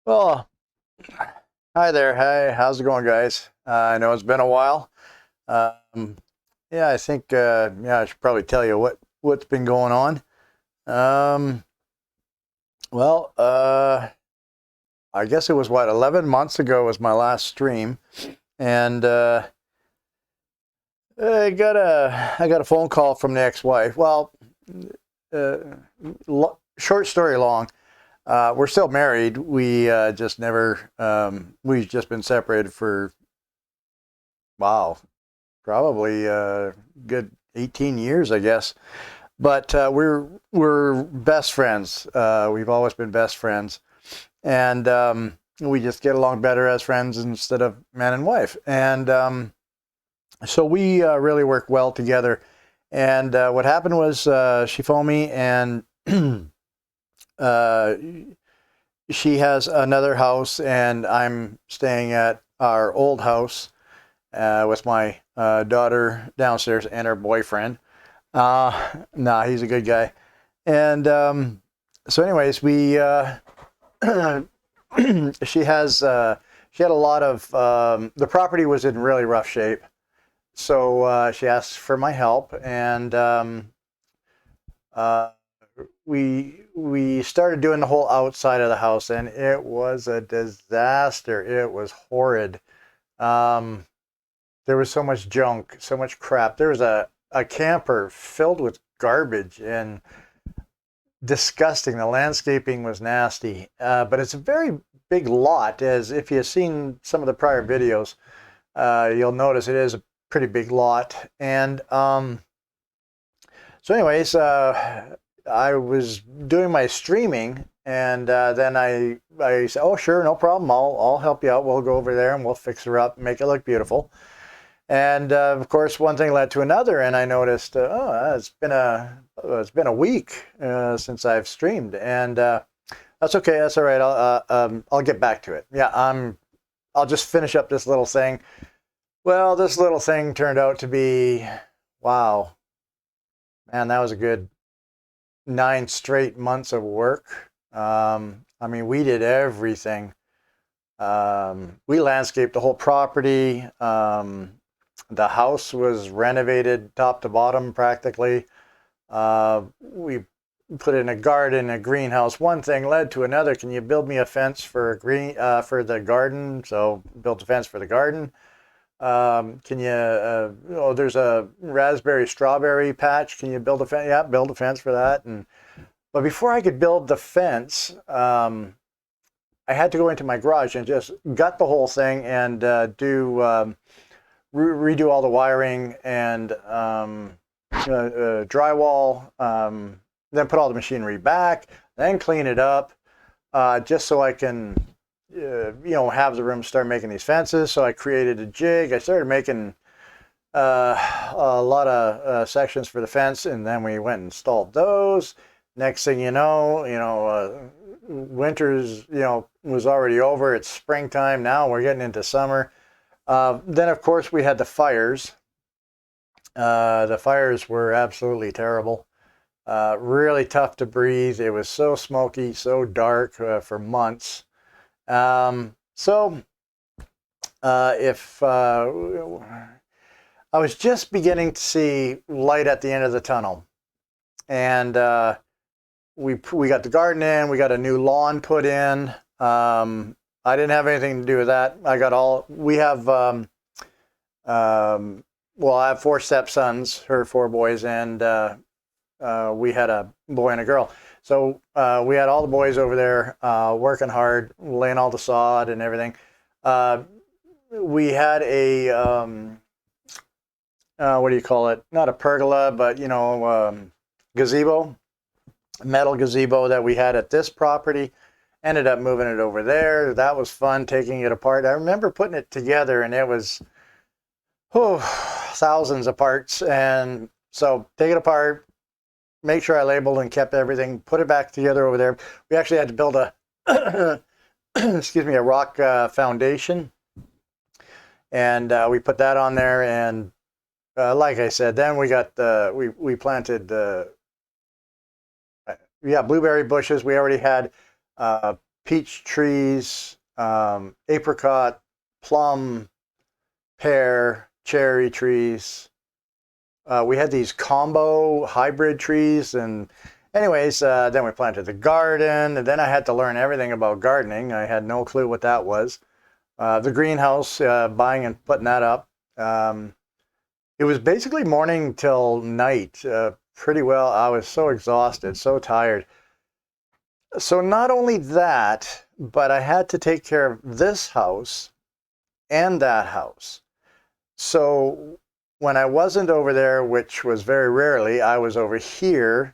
Well, hi there. Hi, how's it going, guys? I know it's been a while. Um, yeah, I think I should probably tell you what's been going on. Um, well, I guess it was 11 months ago was my last stream, and I got a phone call from the ex-wife. Well, uh, short story long. We're still married. We just never. We've just been separated for wow, probably a good 18 years, I guess. But we're best friends. We've always been best friends, and we just get along better as friends instead of man and wife. And so we really work well together. And what happened was she phoned me, and uh, she has another house, and I'm staying at our old house with my daughter downstairs and her boyfriend. Nah, he's a good guy. And so, anyways, we she has she had a lot of the property was in really rough shape, so she asked for my help, and uh, we started doing the whole outside of the house, and it was a disaster. It was horrid. Um, there was so much junk, so much crap. There was a camper filled with garbage and disgusting. The landscaping was nasty, but it's a very big lot. As if you've seen some of the prior videos, you'll notice it is a pretty big lot. And so, anyways, I was doing my streaming, and then I said, "Oh, sure, no problem. I'll help you out. We'll go over there and we'll fix her up, make it look beautiful." And of course, one thing led to another, and I noticed, it's been a week since I've streamed, and that's okay. That's all right. I'll get back to it. Yeah, I'll just finish up this little thing. Well, this little thing turned out to be, wow, man, that was a good 9 straight months of work. I mean, we did everything. We landscaped the whole property. The house was renovated top to bottom practically. We put in a garden, a greenhouse. One thing led to another. Can you build me a fence for for the garden? So built a fence for the garden. Can you? Oh, there's a raspberry strawberry patch. Can you build a fence? Yeah, build a fence for that. And but before I could build the fence, I had to go into my garage and just gut the whole thing and do redo all the wiring and drywall, then put all the machinery back, then clean it up, just so I can, have the room start making these fences. So I created a jig. I started making a lot of sections for the fence, and then we went and installed those. Next thing winter's was already over. It's springtime now. We're getting into summer. Then of course we had the fires. The fires were absolutely terrible. Really tough to breathe. It was so smoky, so dark for months. So if I was just beginning to see light at the end of the tunnel, and we got the garden in, we got a new lawn put in. I didn't have anything to do with that. We have, well, I have four stepsons, her four boys, and we had a boy and a girl. So we had all the boys over there working hard, laying all the sod and everything. We had a, what do you call it? Not a pergola, but, gazebo, metal gazebo that we had at this property. Ended up moving it over there. That was fun, taking it apart. I remember putting it together, and it was thousands of parts. And so take it apart, make sure I labeled and kept everything, put it back together over there. We actually had to build a, excuse me, a rock foundation. And we put that on there. And like I said, then we got we planted blueberry bushes. We already had peach trees, apricot, plum, pear, cherry trees. We had these combo hybrid trees, and anyways, then we planted the garden, and then I had to learn everything about gardening. I had no clue what that was. The greenhouse, buying and putting that up. It was basically morning till night, pretty well. I was so exhausted, so tired. So not only that, but I had to take care of this house and that house. So when I wasn't over there, which was very rarely, I was over here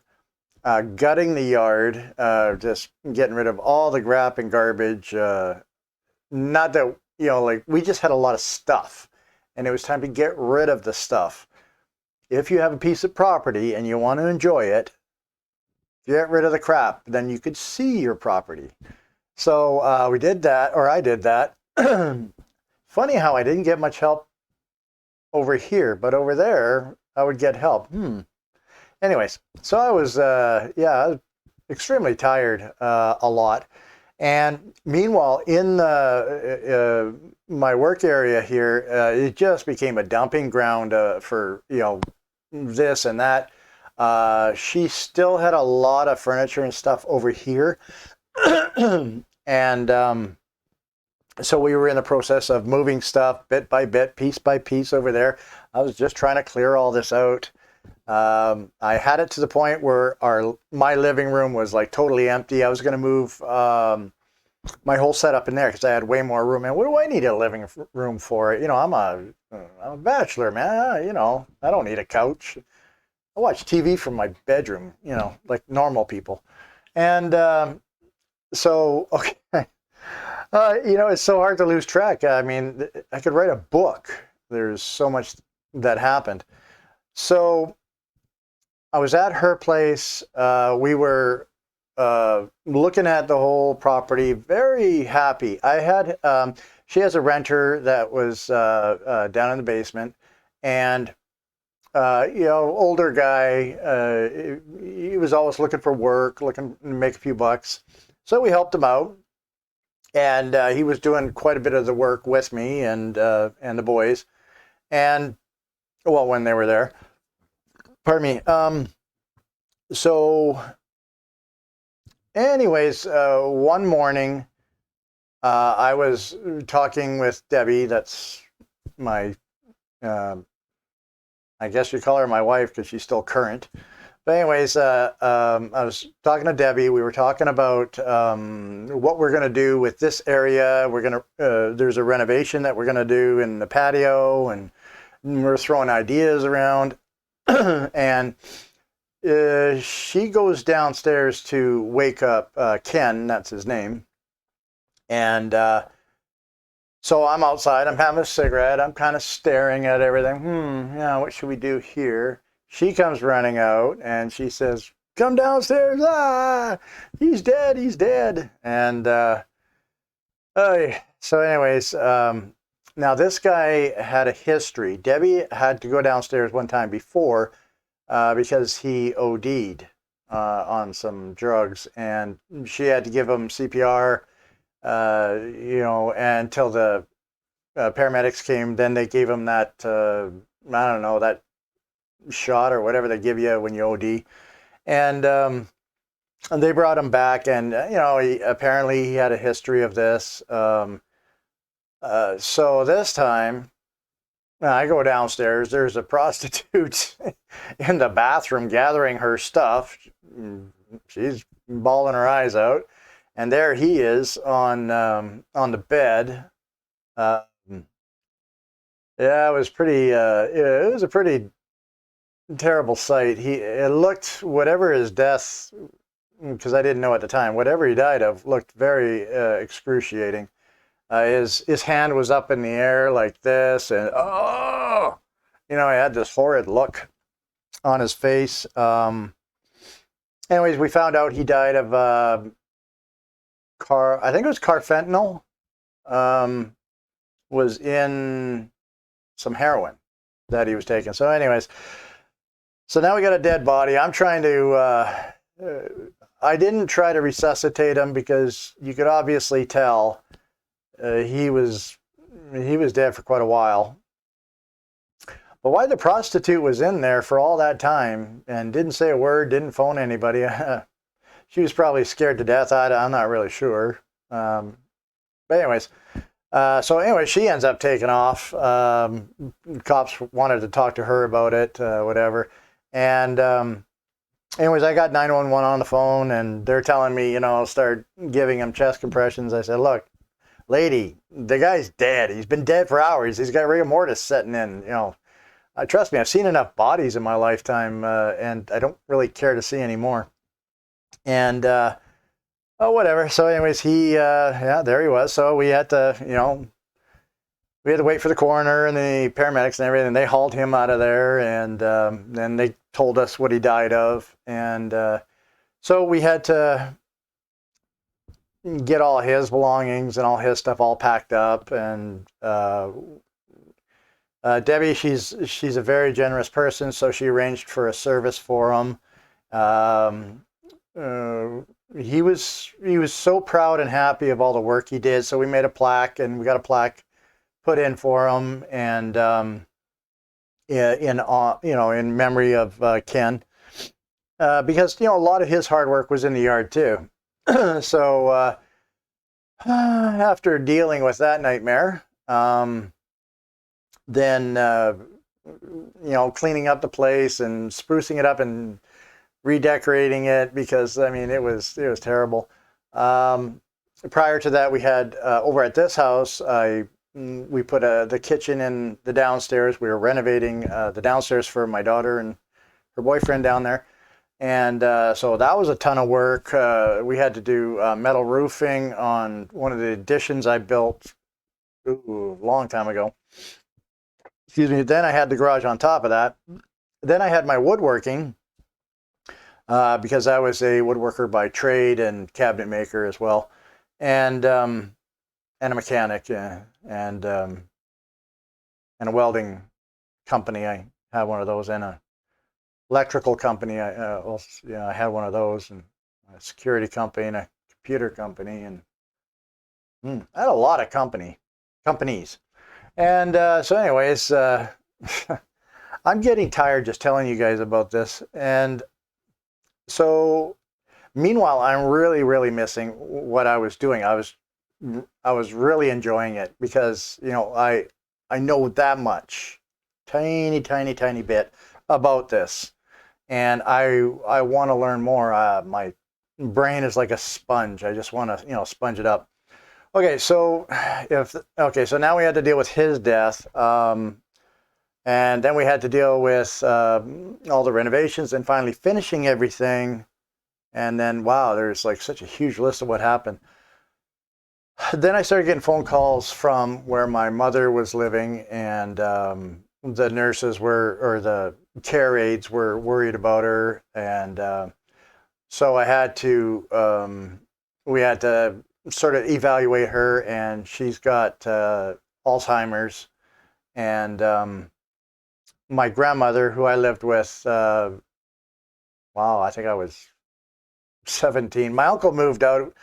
gutting the yard, just getting rid of all the crap and garbage. Not that, like we just had a lot of stuff and it was time to get rid of the stuff. If you have a piece of property and you want to enjoy it, get rid of the crap, then you could see your property. So we did that, or I did that. Funny how I didn't get much help over here, but over there I would get help. Anyways, so I was, I was extremely tired a lot. And meanwhile, in my work area here, it just became a dumping ground for, this and that. She still had a lot of furniture and stuff over here. And so we were in the process of moving stuff bit by bit, piece by piece over there. I was just trying to clear all this out. I had it to the point where my living room was like totally empty. I was going to move my whole setup in there because I had way more room. And what do I need a living room for? I'm a bachelor, man. I don't need a couch. I watch TV from my bedroom, like normal people. And so, okay. It's so hard to lose track. I mean, I could write a book. There's so much that happened. So I was at her place. We were looking at the whole property, very happy. She has a renter that was down in the basement, and older guy. He was always looking for work, looking to make a few bucks. So we helped him out, and he was doing quite a bit of the work with me and the boys, and when they were there. Pardon me. So, anyways, one morning, I was talking with Debbie. That's my, I guess you call her my wife because she's still current. But anyways, I was talking to Debbie. We were talking about what we're going to do with this area. There's a renovation that we're going to do in the patio, and we're throwing ideas around. And she goes downstairs to wake up Ken, that's his name. And so I'm outside, I'm having a cigarette, I'm kind of staring at everything. What should we do here? She comes running out and she says, "Come downstairs, he's dead, he's dead." And so anyways, now this guy had a history. Debbie had to go downstairs one time before because he OD'd on some drugs, and she had to give him CPR, until the paramedics came. Then they gave him that, I don't know, that shot or whatever they give you when you OD. And they brought him back, and, apparently he had a history of this. So this time, I go downstairs. There's a prostitute in the bathroom gathering her stuff. She's bawling her eyes out, and there he is on the bed. It was pretty. It was a pretty terrible sight. It looked, whatever his death, because I didn't know at the time, whatever he died of looked very excruciating. His hand was up in the air like this, and he had this horrid look on his face. Anyways, we found out he died of I think it was carfentanil. Was in some heroin that he was taking. So anyways, so now we got a dead body. I'm trying to I didn't try to resuscitate him because you could obviously tell he was dead for quite a while. But why the prostitute was in there for all that time and didn't say a word, didn't phone anybody, she was probably scared to death. I'm not really sure. But anyways, so anyway, she ends up taking off. Cops wanted to talk to her about it, whatever. And anyways, I got 911 on the phone, and they're telling me, start giving him chest compressions. I said, look, lady, the guy's dead. He's been dead for hours. He's got rigor mortis setting in. Trust me, I've seen enough bodies in my lifetime, and I don't really care to see any more. And oh, whatever. So anyways, there he was. So we had to, we had to wait for the coroner and the paramedics and everything. They hauled him out of there, and then they told us what he died of. And so we had to get all his belongings and all his stuff all packed up. And Debbie, she's a very generous person, so she arranged for a service for him. He was so proud and happy of all the work he did. So we made a plaque, and we got a plaque put in for him, and in memory of Ken, because a lot of his hard work was in the yard too. So after dealing with that nightmare, then cleaning up the place and sprucing it up and redecorating it, because it was terrible. Prior to that, we had over at this house, we put the kitchen in the downstairs. We were renovating the downstairs for my daughter and her boyfriend down there, and so that was a ton of work. We had to do metal roofing on one of the additions I built a long time ago. Excuse me. Then I had the garage on top of that. Then I had my woodworking. Because I was a woodworker by trade and cabinet maker as well, and a mechanic, and a welding company. I had one of those, and a electrical company. I had one of those, and a security company, and a computer company, and I had a lot of companies. And so anyways, I'm getting tired just telling you guys about this. And so meanwhile, I'm really, really missing what I was doing. I was really enjoying it because, I know that much, tiny bit about this. And I want to learn more. My brain is like a sponge. I just want to, sponge it up. Okay, so so now we had to deal with his death. And then we had to deal with all the renovations and finally finishing everything. And then, wow, there's like such a huge list of what happened. Then I started getting phone calls from where my mother was living, and the nurses or the care aides were worried about her. And so we had to sort of evaluate her, and she's got Alzheimer's. And my grandmother, who I lived with, I think I was 17. My uncle moved out.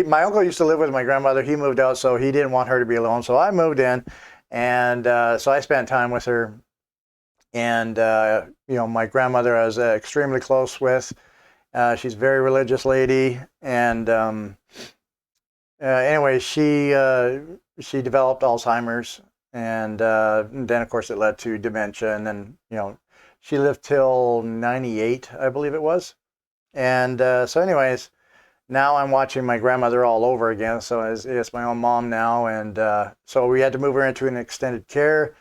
My uncle used to live with my grandmother. He moved out, so he didn't want her to be alone. So I moved in, and so I spent time with her. And my grandmother I was extremely close with. She's a very religious lady, and anyway, she developed Alzheimer's. And then, of course, it led to dementia. And then, she lived till 98, I believe it was. And so anyways, now I'm watching my grandmother all over again. So it's my own mom now. And so we had to move her into an extended care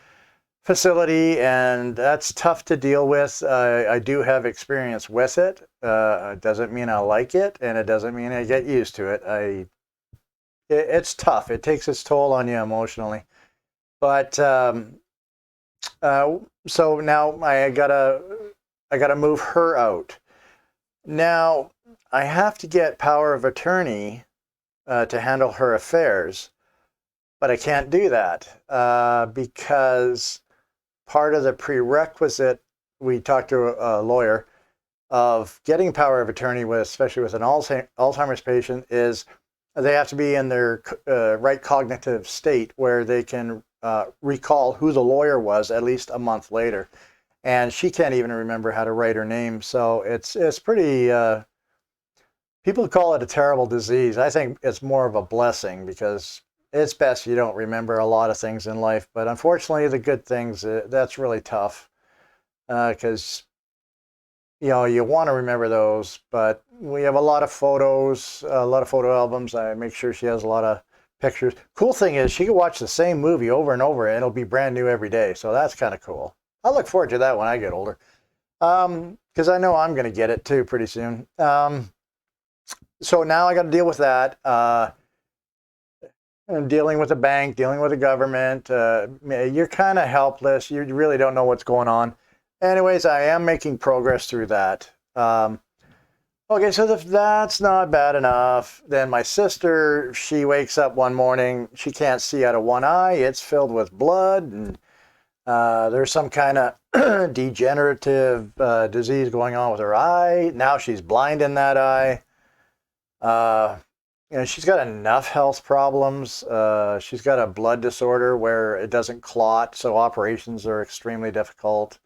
facility. And that's tough to deal with. I do have experience with it. It doesn't mean I like it. And it doesn't mean I get used to it. It's tough. It takes its toll on you emotionally. But so now I gotta move her out. Now I have to get power of attorney to handle her affairs, but I can't do that because part of the prerequisite. We talked to a lawyer. of getting power of attorney with, especially with an Alzheimer's patient, is they have to be in their right cognitive state where they can recall who the lawyer was at least a month later. And she can't even remember how to write her name. So it's pretty. People call it a terrible disease. I think it's more of a blessing because it's best you don't remember a lot of things in life. But unfortunately, the good things, that's really tough because you want to remember those. But we have a lot of photos, a lot of photo albums. I make sure she has a lot of pictures. Cool thing is she can watch the same movie over and over and it'll be brand new every day. So that's kind of cool. I look forward to that when I get older because I know I'm going to get it too pretty soon. So now I got to deal with that. And dealing with a bank, dealing with the government. You're kind of helpless. You really don't know what's going on. Anyways, I am making progress through that. Okay, so if that's not bad enough, then my sister, she wakes up one morning, she can't see out of one eye. It's filled with blood, and there's some kind of degenerative disease going on with her eye. Now she's blind in that eye. She's got enough health problems. She's got a blood disorder where it doesn't clot, so operations are extremely difficult.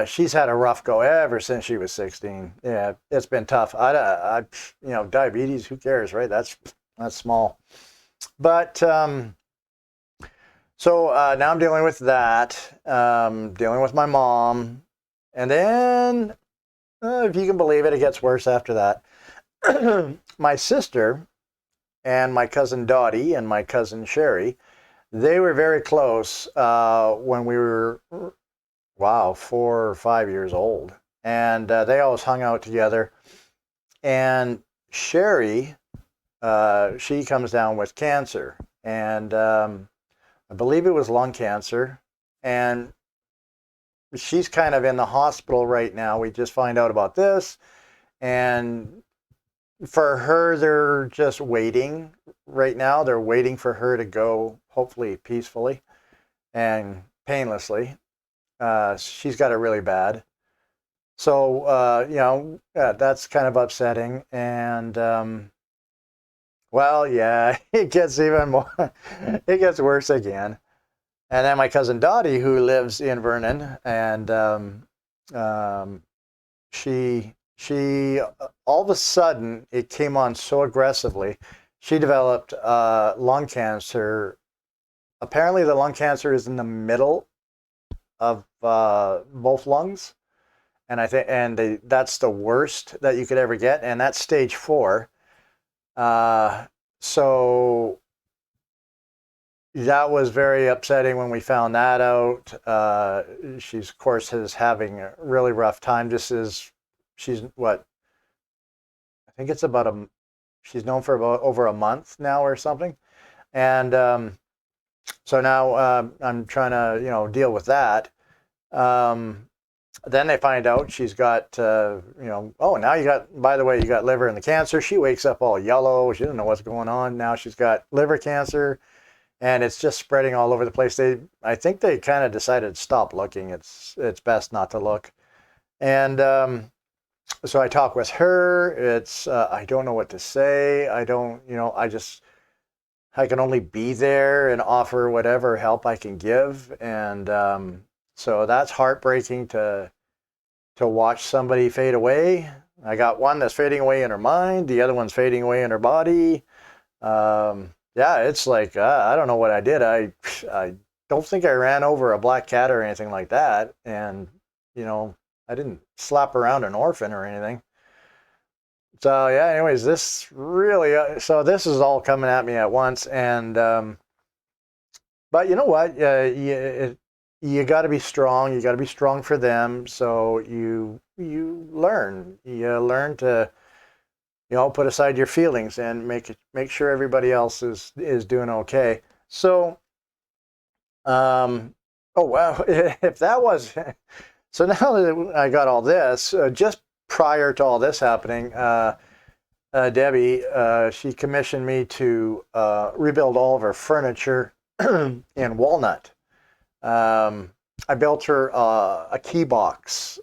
She's had a rough go ever since she was 16. Yeah, it's been tough. Diabetes, who cares, right? That's small. But so now I'm dealing with that, dealing with my mom. And then, if you can believe it, it gets worse after that. My sister and my cousin Dottie and my cousin Sherry, they were very close when we were, 4 or 5 years old. And they always hung out together. And Sherry, she comes down with cancer. And I believe it was lung cancer. And she's kind of in the hospital right now. We just find out about this. And for her, they're just waiting right now. They're waiting for her to go, hopefully peacefully and painlessly. She's got it really bad. So, that's kind of upsetting. And, it gets even more, it gets worse again. And then my cousin Dottie, who lives in Vernon, and she all of a sudden, it came on so aggressively. She developed lung cancer. Apparently, the lung cancer is in the middle of both lungs, and that's the worst that you could ever get, and that's stage 4. So that was very upsetting when we found that out. She's, of course, is having a really rough time. She's what? I think it's she's known for about over a month now or something. And so now I'm trying to, deal with that. Then they find out she's got, now by the way, you got liver and the cancer. She wakes up all yellow. She doesn't know what's going on. Now she's got liver cancer and it's just spreading all over the place. I think they kind of decided to stop looking. It's best not to look. And so I talk with her. It's I don't know what to say. I don't, I can only be there and offer whatever help I can give. And so that's heartbreaking to watch somebody fade away. I got one that's fading away in her mind. The other one's fading away in her body. It's like, I don't know what I did. I don't think I ran over a black cat or anything like that. And, I didn't slap around an orphan or anything. So anyways, this really, so this is all coming at me at once. And, but you know what? You got to be strong. You got to be strong for them. So you learn to, put aside your feelings and make sure everybody else is doing okay. So, oh wow, if that was, so now that I got all this, just prior to all this happening, Debbie, she commissioned me to rebuild all of her furniture in walnut. I built her a key box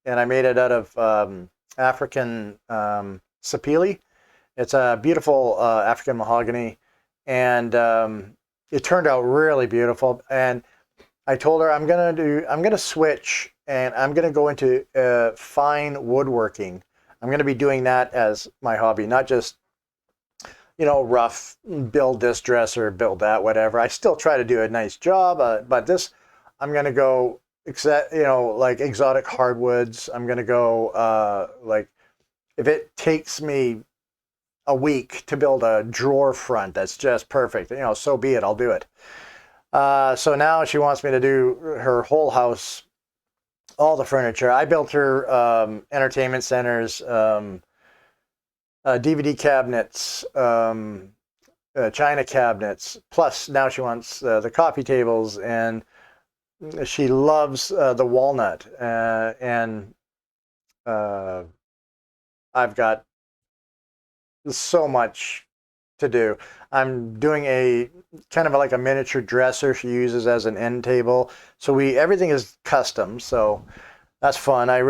and I made it out of African sapele. It's a beautiful African mahogany, and it turned out really beautiful. And I told her I'm gonna switch, and I'm gonna go into fine woodworking. I'm gonna be doing that as my hobby, not just rough build this dresser, build that, whatever. I still try to do a nice job, but this, I'm gonna go, like exotic hardwoods. I'm gonna go like if it takes me a week to build a drawer front that's just perfect, so be it. I'll do it. So now she wants me to do her whole house, all the furniture. I built her entertainment centers, DVD cabinets, china cabinets. Plus, now she wants the coffee tables, and she loves the walnut. And I've got so much to do. I'm doing a kind of like a miniature dresser she uses as an end table. So everything is custom. So that's fun. I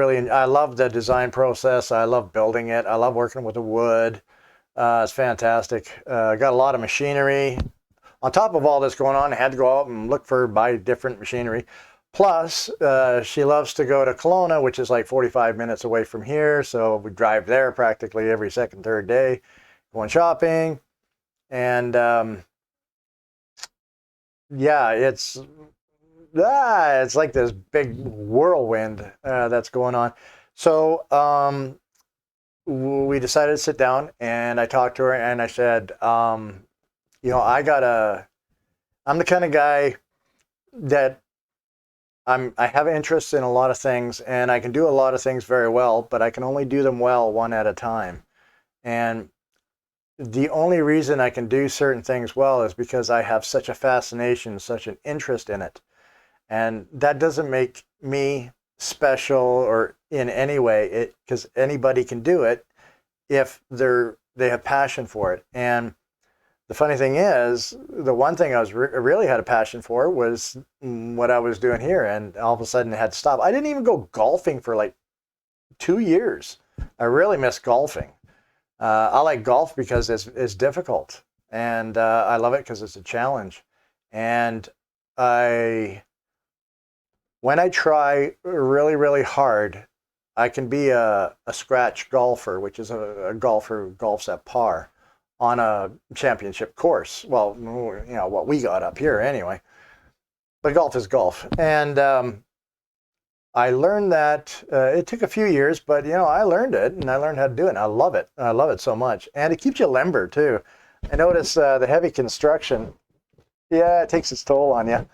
love the design process. I love building it. I love working with the wood. It's fantastic. Got a lot of machinery. On top of all this going on, I had to go out and buy different machinery. Plus, she loves to go to Kelowna, which is like 45 minutes away from here. So we drive there practically every second, third day, going shopping. And yeah, it's like this big whirlwind that's going on. So we decided to sit down, and I talked to her, and I said, I'm the kind of guy that I have interest in a lot of things, and I can do a lot of things very well, but I can only do them well one at a time. And the only reason I can do certain things well is because I have such a fascination, such an interest in it. And that doesn't make me special or in any way, because anybody can do it if they have passion for it. And the funny thing is, the one thing I really had a passion for was what I was doing here, and all of a sudden it had to stop. I didn't even go golfing for like 2 years. I really miss golfing. I like golf because it's difficult, and I love it because it's a challenge. And when I try really, really hard, I can be a scratch golfer, which is a golfer who golfs at par on a championship course. Well, what we got up here anyway. But golf is golf. And I learned that it took a few years, but I learned it, and I learned how to do it. And I love it. I love it so much. And it keeps you limber too. I notice the heavy construction, it takes its toll on you.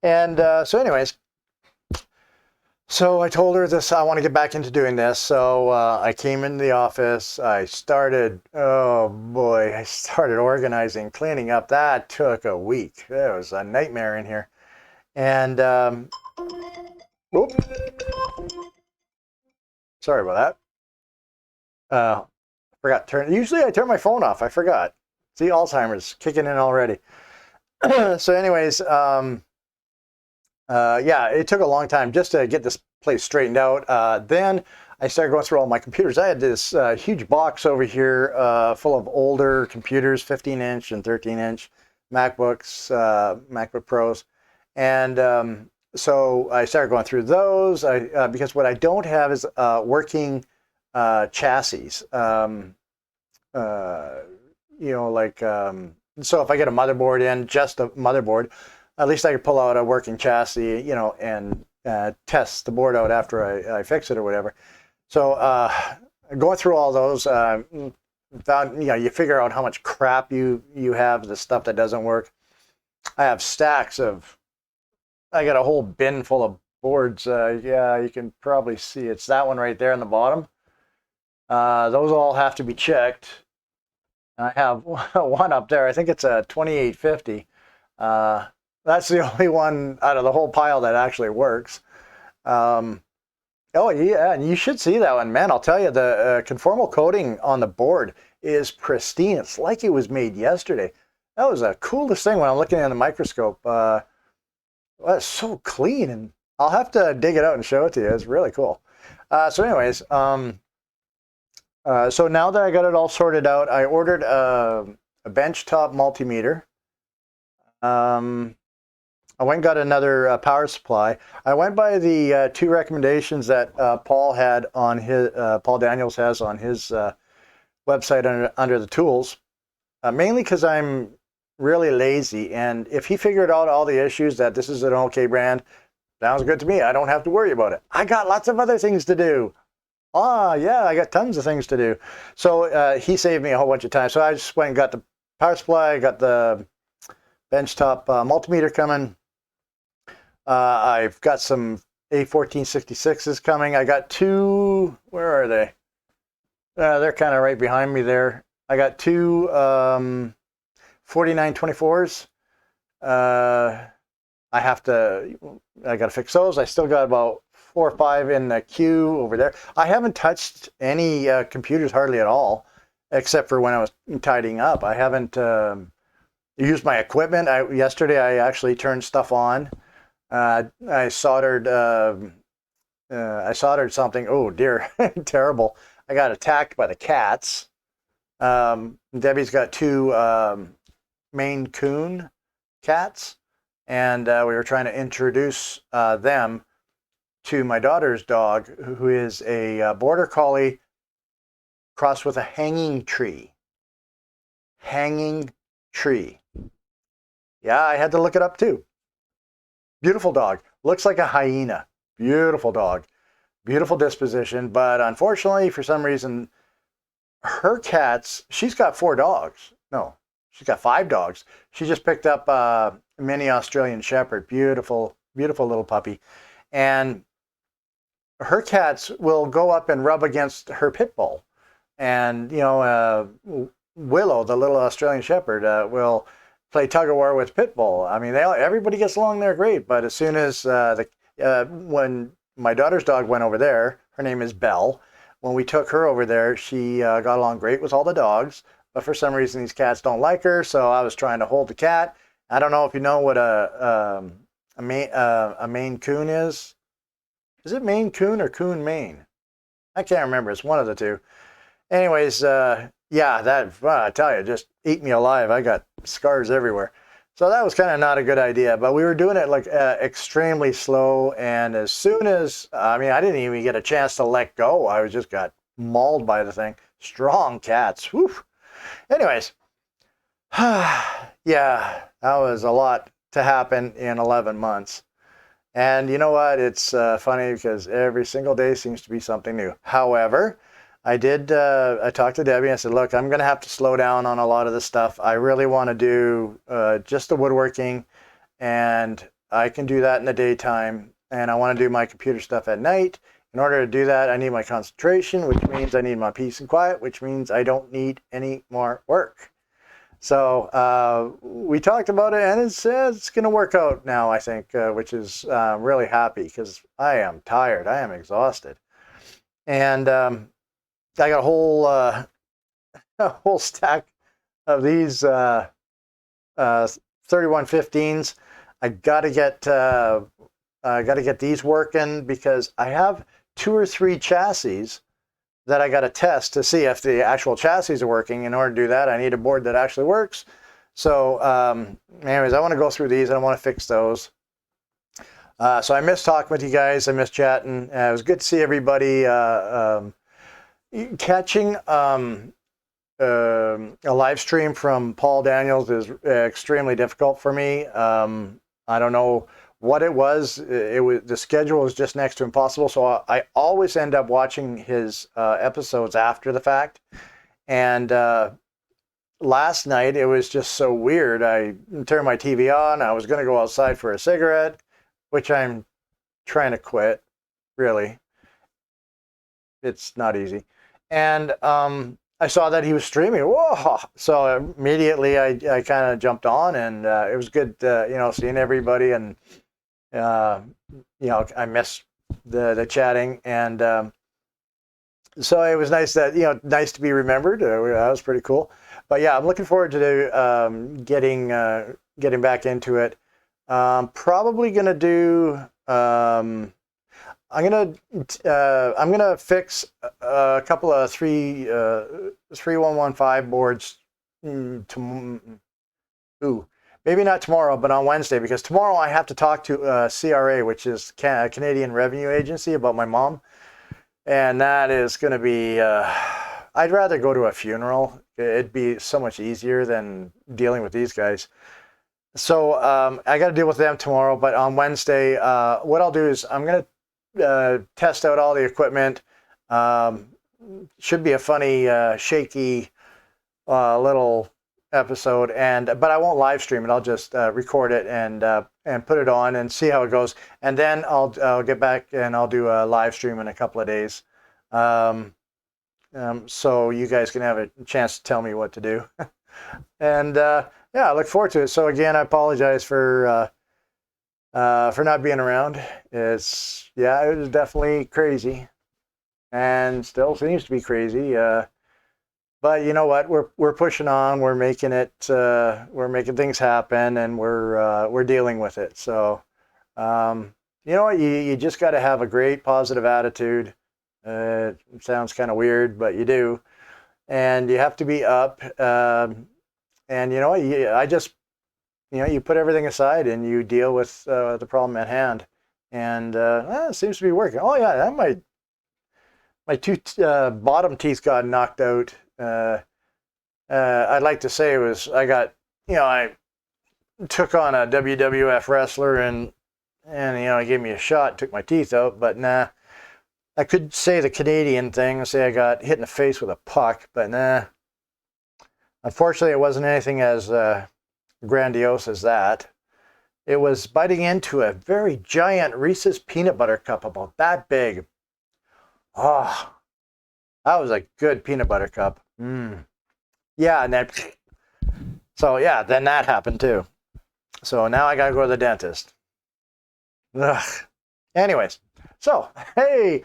And so anyways, so I told her this, I want to get back into doing this. So I came into the office. I started organizing, cleaning up. That took a week. It was a nightmare in here. And sorry about that. Forgot to turn. Usually I turn my phone off. I forgot. See, Alzheimer's kicking in already. So anyways, it took a long time just to get this place straightened out. Then I started going through all my computers. I had this huge box over here full of older computers, 15-inch and 13-inch MacBooks, MacBook Pros. And so I started going through those because what I don't have is working chassis. So if I get a motherboard in, just a motherboard, at least I could pull out a working chassis, and test the board out after I fix it or whatever. So going through all those, found, you figure out how much crap you have, the stuff that doesn't work. I have stacks of, I got a whole bin full of boards. You can probably see it's that one right there in the bottom. Those all have to be checked. I have one up there. I think it's a 2850. That's the only one out of the whole pile that actually works. Oh yeah, and you should see that one, man. I'll tell you, the conformal coating on the board is pristine. It's like it was made yesterday. That was the coolest thing when I'm looking at the microscope. Well, it's so clean, and I'll have to dig it out and show it to you. It's really cool. So anyways, so now that I got it all sorted out, I ordered a benchtop multimeter. I went and got another power supply. I went by the two recommendations that Paul had on his Paul Daniels has on his website under the tools, mainly because I'm really lazy. And if he figured out all the issues that this is an okay brand, sounds good to me. I don't have to worry about it. I got lots of other things to do. Yeah, I got tons of things to do. So he saved me a whole bunch of time. So I just went and got the power supply, got the benchtop multimeter coming. I've got some A1466s coming. I got two, where are they? They're kind of right behind me there. I got two 4924s. I got to fix those. I still got about 4 or 5 in the queue over there. I haven't touched any computers hardly at all, except for when I was tidying up. I haven't used my equipment. Yesterday I actually turned stuff on. I soldered something. Oh dear, terrible. I got attacked by the cats. Debbie's got two Maine Coon cats, and we were trying to introduce them to my daughter's dog, who is a border collie crossed with a hanging tree. Hanging tree. Yeah, I had to look it up too. Beautiful dog. Looks like a hyena. Beautiful dog. Beautiful disposition. But unfortunately, for some reason, her cats, she's got 4 dogs. No, she's got 5 dogs. She just picked up a mini Australian Shepherd. Beautiful, beautiful little puppy. And her cats will go up and rub against her pit bull. And, Willow, the little Australian Shepherd, will play tug of war with pit bull. I mean, everybody gets along there great. But as soon as when my daughter's dog went over there, her name is Belle. When we took her over there, she got along great with all the dogs. But for some reason, these cats don't like her. So I was trying to hold the cat. I don't know if you know what a Maine Coon is. Is it Maine Coon or Coon Maine? I can't remember. It's one of the two. Anyways, yeah, I tell you, just ate me alive. I got scars everywhere. So that was kind of not a good idea, but we were doing it like extremely slow. And as soon as, I didn't even get a chance to let go. I just got mauled by the thing. Strong cats. Whew. Anyways, yeah, that was a lot to happen in 11 months. And you know what? It's funny because every single day seems to be something new. However, I talked to Debbie and I said, look, I'm going to have to slow down on a lot of this stuff. I really want to do just the woodworking, and I can do that in the daytime. And I want to do my computer stuff at night. In order to do that, I need my concentration, which means I need my peace and quiet, which means I don't need any more work. So we talked about it, and it's going to work out now, I think, which is really happy because I am tired. I am exhausted. And I got a whole stack of these 3115s. I got to get these working because I have 2 or 3 chassis that I got to test to see if the actual chassis are working. In order to do that, I need a board that actually works. So anyways, I want to go through these and I want to fix those. So I miss talking with you guys. I miss chatting. It was good to see everybody. Catching a live stream from Paul Daniels is extremely difficult for me. I don't know what it was. The schedule was just next to impossible. So I always end up watching his episodes after the fact. And last night it was just so weird. I turned my TV on. I was going to go outside for a cigarette, which I'm trying to quit. Really, it's not easy. And I saw that he was streaming. Whoa! So immediately I kind of jumped on, and it was good, seeing everybody. And I miss the chatting, and so it was nice nice to be remembered. That was pretty cool. But yeah, I'm looking forward to getting back into it. Probably gonna do. I'm gonna fix a couple of 3115 boards. Ooh, maybe not tomorrow, but on Wednesday, because tomorrow I have to talk to CRA, which is Canadian Revenue Agency, about my mom, and that is going to be. I'd rather go to a funeral. It'd be so much easier than dealing with these guys. So I got to deal with them tomorrow, but on Wednesday, what I'll do is I'm going to test out all the equipment. Should be a funny, shaky little episode, but I won't live stream it. I'll just record it and put it on and see how it goes. And then I'll get back and I'll do a live stream in a couple of days. So you guys can have a chance to tell me what to do. And yeah, I look forward to it. So again, I apologize for not being around. It was definitely crazy, and still seems to be crazy. But you know what? We're pushing on. We're making it. We're making things happen, and we're dealing with it. So you know what? You just got to have a great positive attitude. It sounds kind of weird, but you do, and you have to be up. And you know, you put everything aside and you deal with the problem at hand, and it seems to be working. Oh yeah, my two bottom teeth got knocked out. I'd like to say it was I took on a WWF wrestler and he gave me a shot, took my teeth out, but nah. I could say the Canadian thing, say I got hit in the face with a puck, but nah. Unfortunately, it wasn't anything as grandiose as that. It was biting into a very giant Reese's peanut butter cup, about that big. Oh, that was a good peanut butter cup. Yeah, and then, so yeah, then that happened too. So now I gotta go to the dentist. Ugh. Anyways, so hey,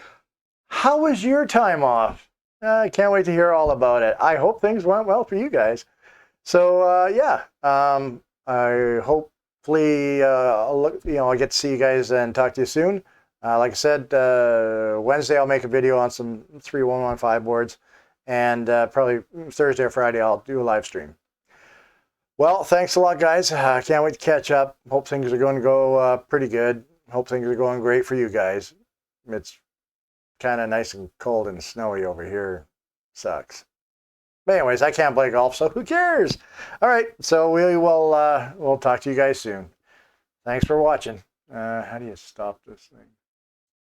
how was your time off? I can't wait to hear all about it. I hope things went well for you guys. So yeah, I hopefully I get to see you guys and talk to you soon. Like I said, Wednesday I'll make a video on some 3115 boards, and probably Thursday or Friday I'll do a live stream. Well, thanks a lot, guys. I can't wait to catch up. Hope things are going to go pretty good. Hope things are going great for you guys. It's kind of nice and cold and snowy over here. Sucks. But anyways, I can't play golf, so who cares? All right, so we'll talk to you guys soon. Thanks for watching. How do you stop this thing?